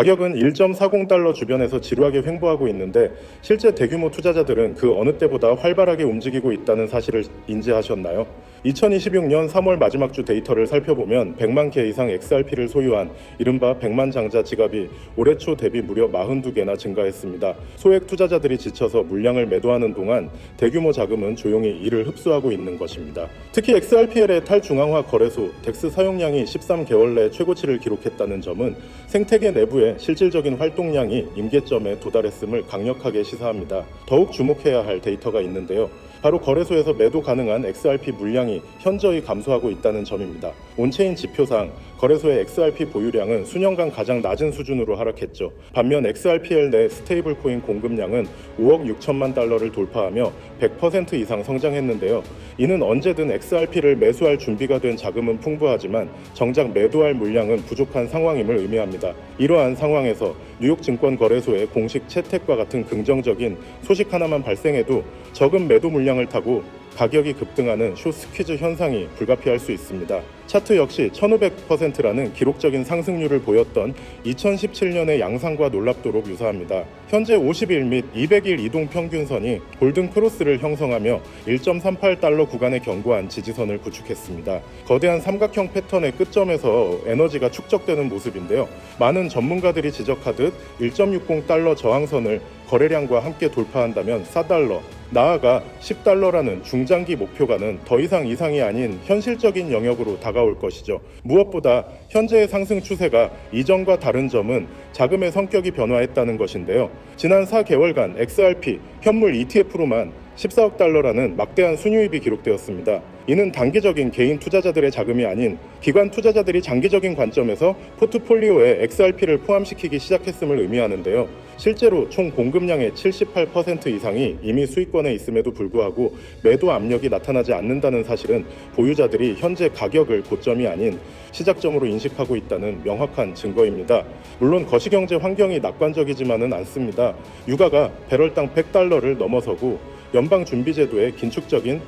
가격은 1.40달러 주변에서 지루하게 횡보하고 있는데 실제 대규모 투자자들은 그 어느 때보다 활발하게 움직이고 있다는 사실을 인지하셨나요? 2026년 3월 마지막 주 데이터를 살펴보면 100만 개 이상 XRP를 소유한 이른바 100만 장자 지갑이 올해 초 대비 무려 42개나 증가했습니다. 소액 투자자들이 지쳐서 물량을 매도하는 동안 대규모 자금은 조용히 이를 흡수하고 있는 것입니다. 특히 XRPL의 탈중앙화 거래소 덱스 사용량이 13개월 내 최고치를 기록했다는 점은 생태계 내부의 실질적인 활동량이 임계점에 도달했음을 강력하게 시사합니다. 더욱 주목해야 할 데이터가 있는데요. 바로 거래소에서 매도 가능한 XRP 물량이 현저히 감소하고 있다는 점입니다. 온체인 지표상 거래소의 XRP 보유량은 수년간 가장 낮은 수준으로 하락했죠. 반면 XRPL 내 스테이블 코인 공급량은 5억 6천만 달러를 돌파하며 100% 이상 성장했는데요. 이는 언제든 XRP를 매수할 준비가 된 자금은 풍부하지만 정작 매도할 물량은 부족한 상황임을 의미합니다. 이러한 상황에서 뉴욕 증권거래소의 공식 채택과 같은 긍정적인 소식 하나만 발생해도 적은 매도 물량을 타고 가격이 급등하는 숏스퀴즈 현상이 불가피할 수 있습니다. 차트 역시 1500%라는 기록적인 상승률을 보였던 2017년의 양상과 놀랍도록 유사합니다. 현재 50일 및 200일 이동 평균선이 골든 크로스를 형성하며 1.38달러 구간에 견고한 지지선을 구축했습니다. 거대한 삼각형 패턴의 끝점에서 에너지가 축적되는 모습인데요. 많은 전문가들이 지적하듯 1.60달러 저항선을 거래량과 함께 돌파한다면 4달러, 나아가 10달러라는 중장기 목표가는 더 이상 이상이 아닌 현실적인 영역으로 다가올 것이죠. 무엇보다 현재의 상승 추세가 이전과 다른 점은 자금의 성격이 변화했다는 것인데요. 지난 4개월간 XRP 현물 ETF로만 14억 달러라는 막대한 순유입이 기록되었습니다. 이는 단기적인 개인 투자자들의 자금이 아닌 기관 투자자들이 장기적인 관점에서 포트폴리오에 XRP를 포함시키기 시작했음을 의미하는데요. 실제로 총 공급량의 78% 이상이 이미 수익권에 있음에도 불구하고 매도 압력이 나타나지 않는다는 사실은 보유자들이 현재 가격을 고점이 아닌 시작점으로 인식하고 있다는 명확한 증거입니다. 물론 거시경제 환경이 낙관적이지만은 않습니다. 유가가 배럴당 100달러를 넘어서고 연방준비제도의 긴축적인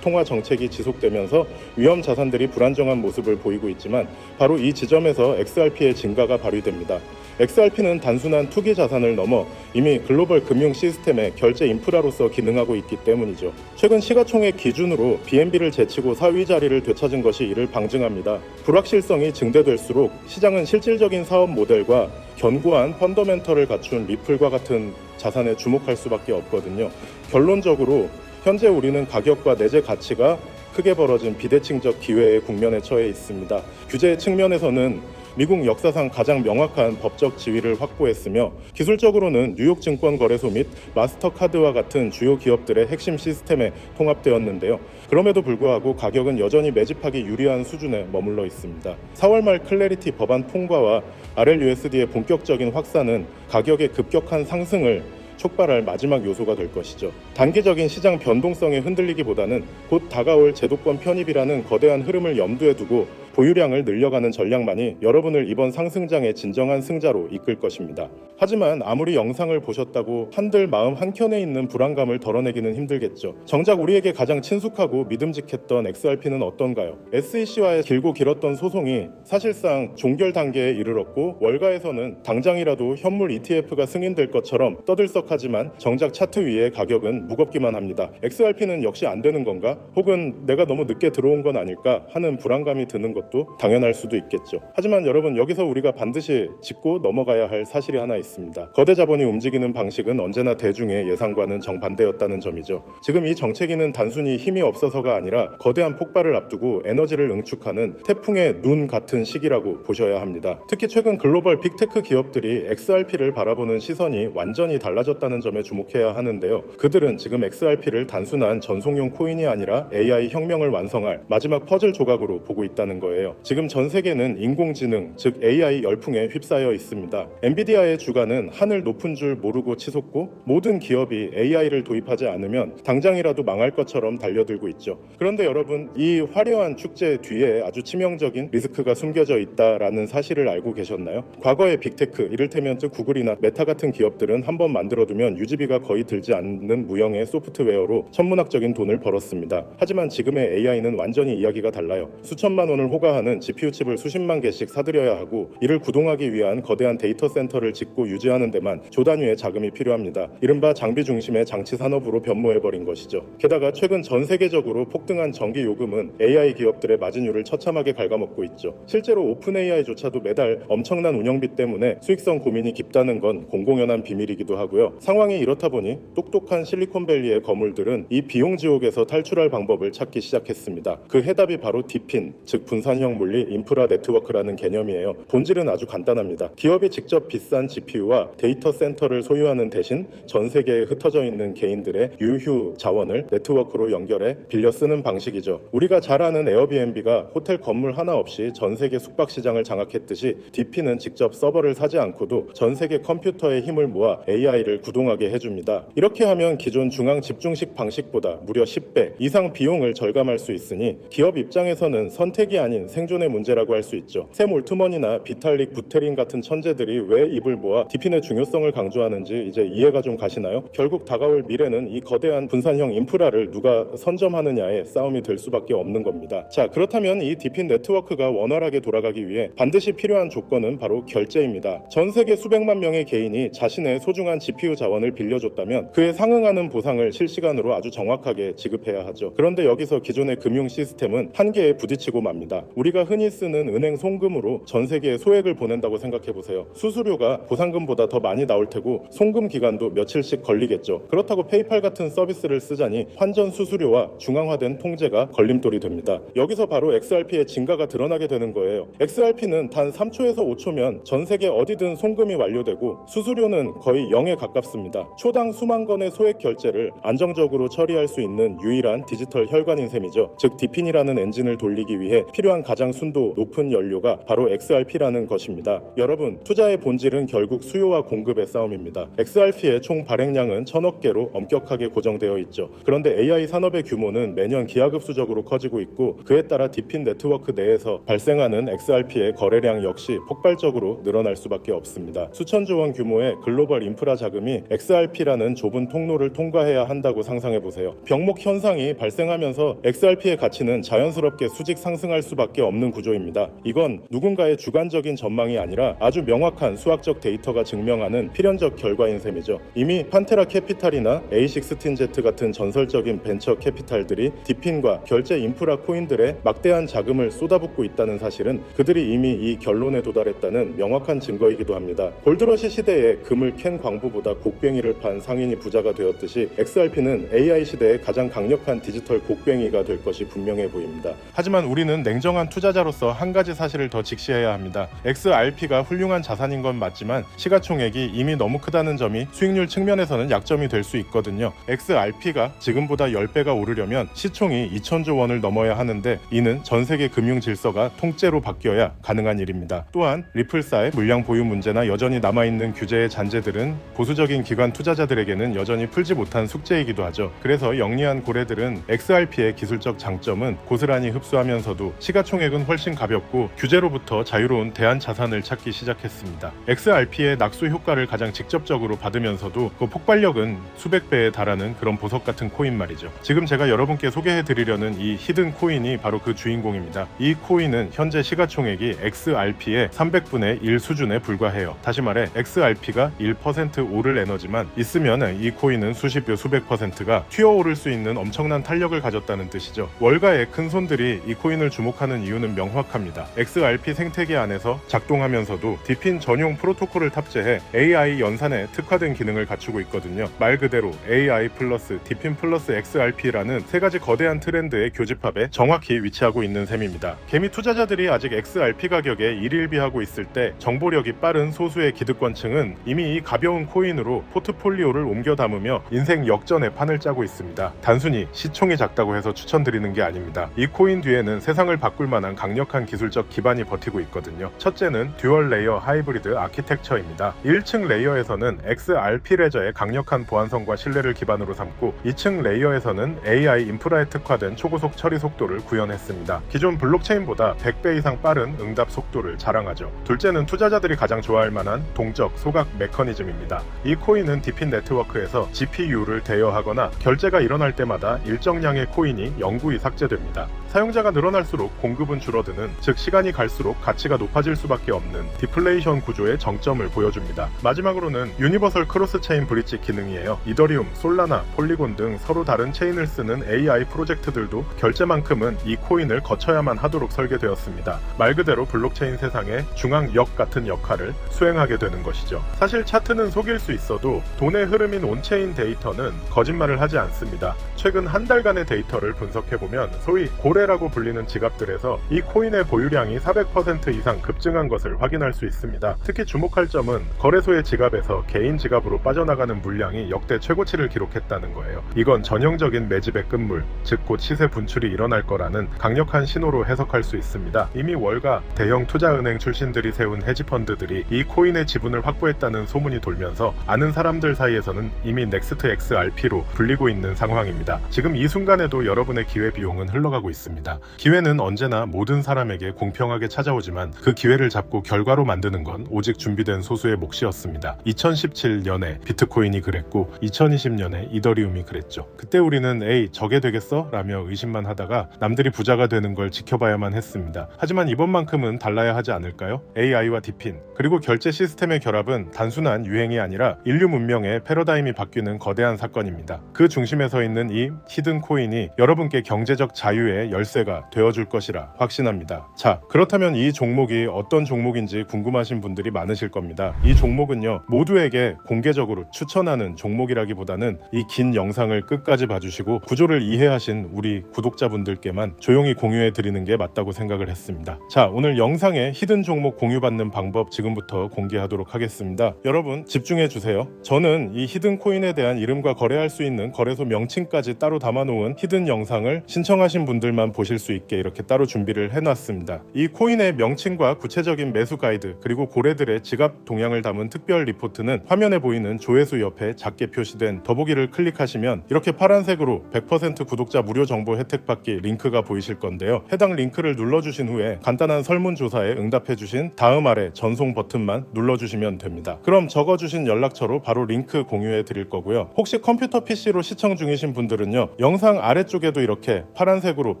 통화 정책이 지속되면서 위험 자산들이 불안정한 모습을 보이고 있지만 바로 이 지점에서 XRP의 증가가 발휘됩니다. XRP는 단순한 투기 자산을 넘어 이미 글로벌 금융 시스템의 결제 인프라로서 기능하고 있기 때문이죠. 최근 시가총액 기준으로 BNB를 제치고 4위 자리를 되찾은 것이 이를 방증합니다. 불확실성이 증대될수록 시장은 실질적인 사업 모델과 견고한 펀더멘털을 갖춘 리플과 같은 자산에 주목할 수밖에 없거든요. 결론적으로 현재 우리는 가격과 내재 가치가 크게 벌어진 비대칭적 기회의 국면에 처해 있습니다. 규제 측면에서는 미국 역사상 가장 명확한 법적 지위를 확보했으며 기술적으로는 뉴욕 증권거래소 및 마스터카드와 같은 주요 기업들의 핵심 시스템에 통합되었는데요. 그럼에도 불구하고 가격은 여전히 매집하기 유리한 수준에 머물러 있습니다. 4월 말 클래리티 법안 통과와 RLUSD의 본격적인 확산은 가격의 급격한 상승을 촉발할 마지막 요소가 될 것이죠. 단기적인 시장 변동성에 흔들리기보다는 곧 다가올 제도권 편입이라는 거대한 흐름을 염두에 두고 보유량을 늘려가는 전략만이 여러분을 이번 상승장의 진정한 승자로 이끌 것입니다. 하지만 아무리 영상을 보셨다고 한들 마음 한켠에 있는 불안감을 덜어내기는 힘들겠죠. 정작 우리에게 가장 친숙하고 믿음직했던 XRP는 어떤가요? SEC와의 길고 길었던 소송이 사실상 종결 단계에 이르렀고 월가에서는 당장이라도 현물 ETF가 승인될 것처럼 떠들썩하지만 정작 차트 위의 가격은 무겁기만 합니다. XRP는 역시 안 되는 건가? 혹은 내가 너무 늦게 들어온 건 아닐까 하는 불안감이 드는 것도 당연할 수도 있겠죠. 하지만 여러분, 여기서 우리가 반드시 짚고 넘어가야 할 사실이 하나 있습니다. 거대 자본이 움직이는 방식은 언제나 대중의 예상과는 정반대였다는 점이죠. 지금 이 정체기는 단순히 힘이 없어서가 아니라 거대한 폭발을 앞두고 에너지를 응축하는 태풍의 눈 같은 시기라고 보셔야 합니다. 특히 최근 글로벌 빅테크 기업들이 XRP를 바라보는 시선이 완전히 달라졌다는 점에 주목해야 하는데요. 그들은 지금 XRP를 단순한 전송용 코인이 아니라 AI 혁명을 완성할 마지막 퍼즐 조각으로 보고 있다는 거예요. 지금 전 세계는 인공지능, 즉 AI 열풍에 휩싸여 있습니다. 엔비디아의 주가는 하늘 높은 줄 모르고 치솟고 모든 기업이 AI를 도입하지 않으면 당장이라도 망할 것처럼 달려들고 있죠. 그런데 여러분, 이 화려한 축제 뒤에 아주 치명적인 리스크가 숨겨져 있다라는 사실을 알고 계셨나요? 과거의 빅테크, 이를테면 구글이나 메타 같은 기업들은 한번 만들어두면 유지비가 거의 들지 않는 무형의 소프트웨어로 천문학적인 돈을 벌었습니다. 하지만 지금의 AI는 완전히 이야기가 달라요. 수천만 원을 호가 허가하는 GPU 칩을 수십만 개씩 사들여야 하고 이를 구동하기 위한 거대한 데이터 센터를 짓고 유지하는 데만 조단위의 자금이 필요합니다. 이른바 장비 중심의 장치 산업으로 변모해버린 것이죠. 게다가 최근 전 세계적으로 폭등한 전기 요금은 AI 기업들의 마진율을 처참하게 갉아먹고 있죠. 실제로 오픈 AI조차도 매달 엄청난 운영비 때문에 수익성 고민이 깊다는 건 공공연한 비밀이기도 하고요. 상황이 이렇다 보니 똑똑한 실리콘밸리의 거물들은 이 비용 지옥에서 탈출할 방법을 찾기 시작했습니다. 그 해답이 바로 디핀, 즉 분산형 물리 인프라 네트워크라는 개념이에요. 본질은 아주 간단합니다. 기업이 직접 비싼 GPU와 데이터 센터를 소유하는 대신 전 세계에 흩어져 있는 개인들의 유휴 자원을 네트워크로 연결해 빌려 쓰는 방식이죠. 우리가 잘 아는 에어비앤비가 호텔 건물 하나 없이 전 세계 숙박 시장을 장악했듯이 디핀은 직접 서버를 사지 않고도 전 세계 컴퓨터의 힘을 모아 AI를 구동하게 해줍니다. 이렇게 하면 기존 중앙 집중식 방식보다 무려 10배 이상 비용을 절감할 수 있으니 기업 입장에서는 선택이 아닌 생존의 문제라고 할 수 있죠. 샘 올트먼이나 비탈릭 부테린 같은 천재들이 왜 입을 모아 디핀의 중요성을 강조하는지 이제 이해가 좀 가시나요? 결국 다가올 미래는 이 거대한 분산형 인프라를 누가 선점하느냐의 싸움이 될 수밖에 없는 겁니다. 자, 그렇다면 이 디핀 네트워크가 원활하게 돌아가기 위해 반드시 필요한 조건은 바로 결제입니다. 전 세계 수백만 명의 개인이 자신의 소중한 GPU 자원을 빌려줬다면 그에 상응하는 보상을 실시간으로 아주 정확하게 지급해야 하죠. 그런데 여기서 기존의 금융 시스템은 한계에 부딪히고 맙니다. 우리가 흔히 쓰는 은행 송금으로 전 세계에 소액을 보낸다고 생각해보세요. 수수료가 보상금보다 더 많이 나올 테고 송금 기간도 며칠씩 걸리겠죠. 그렇다고 페이팔 같은 서비스를 쓰자니 환전 수수료와 중앙화된 통제가 걸림돌이 됩니다. 여기서 바로 XRP의 진가가 드러나게 되는 거예요. XRP는 단 3초에서 5초면 전 세계 어디든 송금이 완료되고 수수료는 거의 0에 가깝습니다. 초당 수만 건의 소액 결제를 안정적으로 처리할 수 있는 유일한 디지털 혈관인 셈이죠. 즉 디핀이라는 엔진을 돌리기 위해 필요한 가장 순도 높은 연료가 바로 XRP라는 것입니다. 여러분, 투자의 본질은 결국 수요와 공급의 싸움입니다. XRP의 총 발행량은 1000억 개로 엄격하게 고정되어 있죠. 그런데 AI 산업의 규모는 매년 기하급수적으로 커지고 있고 그에 따라 디핀 네트워크 내에서 발생하는 XRP의 거래량 역시 폭발적으로 늘어날 수밖에 없습니다. 수천조 원 규모의 글로벌 인프라 자금이 XRP라는 좁은 통로를 통과해야 한다고 상상해보세요. 병목 현상이 발생하면서 XRP의 가치는 자연스럽게 수직 상승할 수밖에 없는 구조입니다. 이건 누군가의 주관적인 전망이 아니라 아주 명확한 수학적 데이터가 증명하는 필연적 결과인 셈이죠. 이미 판테라 캐피탈이나 A16Z 같은 전설적인 벤처 캐피탈들이 디핀과 결제 인프라 코인들의 막대한 자금을 쏟아붓고 있다는 사실은 그들이 이미 이 결론에 도달했다는 명확한 증거이기도 합니다. 골드러시 시대에 금을 캔 광부보다 곡괭이를 판 상인이 부자가 되었듯이 XRP는 AI 시대의 가장 강력한 디지털 곡괭이가 될 것이 분명해 보입니다. 하지만 우리는 냉정한 투자자로서 한 가지 사실을 더 직시해야 합니다. XRP가 훌륭한 자산인 건 맞지만 시가총액이 이미 너무 크다는 점이 수익률 측면에서는 약점이 될 수 있거든요. XRP가 지금보다 10배가 오르려면 시총이 2000조 원을 넘어야 하는데 이는 전 세계 금융 질서가 통째로 바뀌어야 가능한 일입니다. 또한 리플사의 물량 보유 문제나 여전히 남아있는 규제의 잔재들은 보수적인 기관 투자자들에게는 여전히 풀지 못한 숙제이기도 하죠. 그래서 영리한 고래들은 XRP의 기술적 장점은 고스란히 흡수하면서도 시가총액은 훨씬 가볍고 규제로부터 자유로운 대안 자산을 찾기 시작했습니다. XRP의 낙수 효과를 가장 직접적으로 받으면서도 그 폭발력은 수백 배에 달하는 그런 보석 같은 코인 말이죠. 지금 제가 여러분께 소개해드리려는 이 히든 코인이 바로 그 주인공입니다. 이 코인은 현재 시가총액이 XRP의 300분의 1 수준에 불과해요. 다시 말해 XRP가 1% 오를 에너지만 있으면 이 코인은 수십 배 수백 %가 튀어오를 수 있는 엄청난 탄력을 가졌다는 뜻이죠. 월가의 큰 손들이 이 코인을 주목하는 이유는 명확합니다. XRP 생태계 안에서 작동하면서도 디핀 전용 프로토콜을 탑재해 AI 연산에 특화된 기능을 갖추고 있거든요. 말 그대로 AI 플러스 디핀 플러스 XRP라는 세 가지 거대한 트렌드의 교집합에 정확히 위치하고 있는 셈입니다. 개미 투자자들이 아직 XRP 가격에 일일비하고 있을 때 정보력이 빠른 소수의 기득권층은 이미 이 가벼운 코인으로 포트폴리오를 옮겨 담으며 인생 역전의 판을 짜고 있습니다. 단순히 시총이 작다고 해서 추천드리는 게 아닙니다. 이 코인 뒤에는 세상을 바꿀 만한 강력한 기술적 기반이 버티고 있거든요. 첫째는 듀얼 레이어 하이브리드 아키텍처입니다. 1층 레이어에서는 XRP 레저의 강력한 보안성과 신뢰를 기반으로 삼고 2층 레이어에서는 AI 인프라에 특화된 초고속 처리 속도를 구현했습니다. 기존 블록체인보다 100배 이상 빠른 응답 속도를 자랑하죠. 둘째는 투자자들이 가장 좋아할 만한 동적 소각 메커니즘입니다. 이 코인은 디핀 네트워크에서 GPU를 대여하거나 결제가 일어날 때마다 일정량의 코인이 영구히 삭제됩니다. 사용자가 늘어날수록 공급은 줄어드는, 즉 시간이 갈수록 가치가 높아질 수밖에 없는 디플레이션 구조의 정점을 보여줍니다. 마지막으로는 유니버설 크로스 체인 브릿지 기능이에요. 이더리움, 솔라나, 폴리곤 등 서로 다른 체인을 쓰는 AI 프로젝트들도 결제만큼은 이 코인을 거쳐야만 하도록 설계되었습니다. 말 그대로 블록체인 세상의 중앙역 같은 역할을 수행하게 되는 것이죠. 사실 차트는 속일 수 있어도 돈의 흐름인 온체인 데이터는 거짓말을 하지 않습니다. 최근 한 달간의 데이터를 분석해보면 소위 고래라고 불리는 지갑들에서 이 코인의 보유량이 400% 이상 급증한 것을 확인할 수 있습니다. 특히 주목할 점은 거래소의 지갑에서 개인 지갑으로 빠져나가는 물량이 역대 최고치를 기록했다는 거예요. 이건 전형적인 매집의 끝물, 즉 곧 시세 분출이 일어날 거라는 강력한 신호로 해석할 수 있습니다. 이미 월가 대형 투자은행 출신들이 세운 헤지펀드들이 이 코인의 지분을 확보했다는 소문이 돌면서 아는 사람들 사이에서는 이미 넥스트 XRP로 불리고 있는 상황입니다. 지금 이 순간에도 여러분의 기회비용은 흘러가고 있습니다. 기회는 언제나 모든 사람에게 공평하게 찾아오지만 그 기회를 잡고 결과로 만드는 건 오직 준비된 소수의 몫이었습니다. 2017년에 비트코인이 그랬고 2020년에 이더리움이 그랬죠. 그때 우리는 에이 저게 되겠어? 라며 의심만 하다가 남들이 부자가 되는 걸 지켜봐야만 했습니다. 하지만 이번만큼은 달라야 하지 않을까요? AI와 디핀 그리고 결제 시스템의 결합은 단순한 유행이 아니라 인류 문명의 패러다임이 바뀌는 거대한 사건입니다. 그 중심에 서 있는 이 히든 코인이 여러분께 경제적 자유의 열쇠가 되어줄 것이라 확신합니다. 자, 그렇다면 이 종목이 어떤 종목인지 궁금하신 분들이 많으실 겁니다. 이 종목은요, 모두에게 공개적으로 추천하는 종목이라기보다는 이 긴 영상을 끝까지 봐주시고 구조를 이해하신 우리 구독자분들께만 조용히 공유해 드리는 게 맞다고 생각을 했습니다. 자, 오늘 영상에 히든 종목 공유받는 방법 지금부터 공개하도록 하겠습니다. 여러분 집중해 주세요. 저는 이 히든 코인에 대한 이름과 거래할 수 있는 거래소 명칭까지 따로 담아놓은 히든 영상을 신청하신 분들만 보실 수 있게 이렇게 따로 준비를 해놨습니다. 이 코인의 명칭과 구체적인 매수 가이드 그리고 고래들의 지갑 동향을 담은 특별 리포트는 화면에 보이는 조회수 옆에 작게 표시된 더보기를 클릭하시면 이렇게 파란색으로 100% 구독자 무료 정보 혜택 받기 링크가 보이실 건데요. 해당 링크를 눌러주신 후에 간단한 설문조사에 응답해주신 다음 아래 전송 버튼만 눌러주시면 됩니다. 그럼 적어주신 연락처로 바로 링크 공유해 드릴 거고요. 혹시 컴퓨터 PC로 시청 중이신 분들은요, 영상 아래쪽에도 이렇게 파란색으로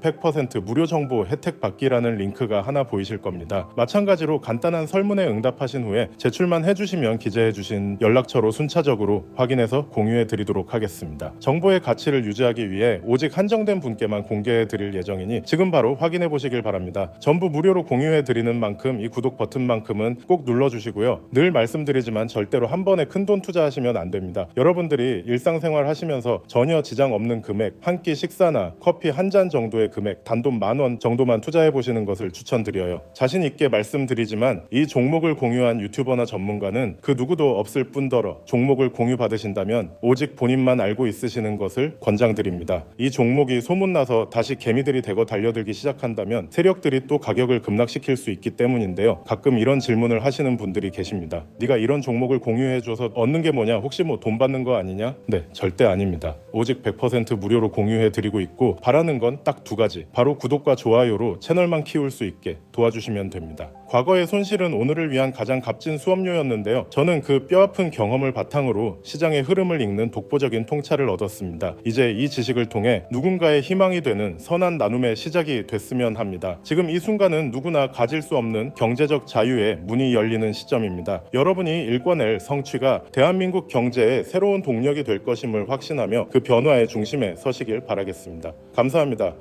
100% 무료 정보 혜택 받기라는 링크가 하나 보이실 겁니다. 마찬가지로 간단한 설문에 응답하신 후에 제출만 해주시면 기재해주신 연락처로 순차적으로 확인해서 공유해 드리도록 하겠습니다. 정보의 가치를 유지하기 위해 오직 한정된 분께만 공개해 드릴 예정이니 지금 바로 확인해 보시길 바랍니다. 전부 무료로 공유해 드리는 만큼 이 구독 버튼만큼은 꼭 눌러주시고요. 늘 말씀드리지만 절대로 한 번에 큰돈 투자하시면 안 됩니다. 여러분들이 일상생활 하시면서 전혀 지장 없는 금액, 한 끼 식사나 커피 한 잔 정도의 금액, 단돈 10,000원 정도만 투자해 보시는 것을 추천드려요. 자신 있게 말씀드리지만 이 종목을 공유한 유튜버나 전문가는 그 누구도 없을 뿐더러 종목을 공유 받으신다면 오직 본인만 알고 있으시는 것을 권장드립니다. 이 종목이 소문나서 다시 개미들이 대거 달려들기 시작한다면 세력들이 또 가격을 급락시킬 수 있기 때문인데요. 가끔 이런 질문을 하시는 분들이 계십니다. 네가 이런 종목을 공유해줘서 얻는 게 뭐냐? 혹시 뭐 돈 받는 거 아니냐? 네, 절대 아닙니다. 오직 100% 무료로 공유해드리고 있고 바라는 건 딱 두 가지. 바로 구독과 좋아요로 채널만 키울 수 있게 도와주시면 됩니다. 과거의 손실은 오늘을 위한 가장 값진 수업료였는데요. 저는 그 뼈아픈 경험을 바탕으로 시장의 흐름을 읽는 독보적인 통찰을 얻었습니다. 이제 이 지식을 통해 누군가의 희망이 되는 선한 나눔의 시작이 됐으면 합니다. 지금 이 순간은 누구나 가질 수 없는 경제적 자유의 문이 열리는 시점입니다. 여러분이 일궈낼 성취가 대한민국 경제의 새로운 동력이 될 것임을 확신하며 그 변화의 중심에 서시길 바라겠습니다. 감사합니다.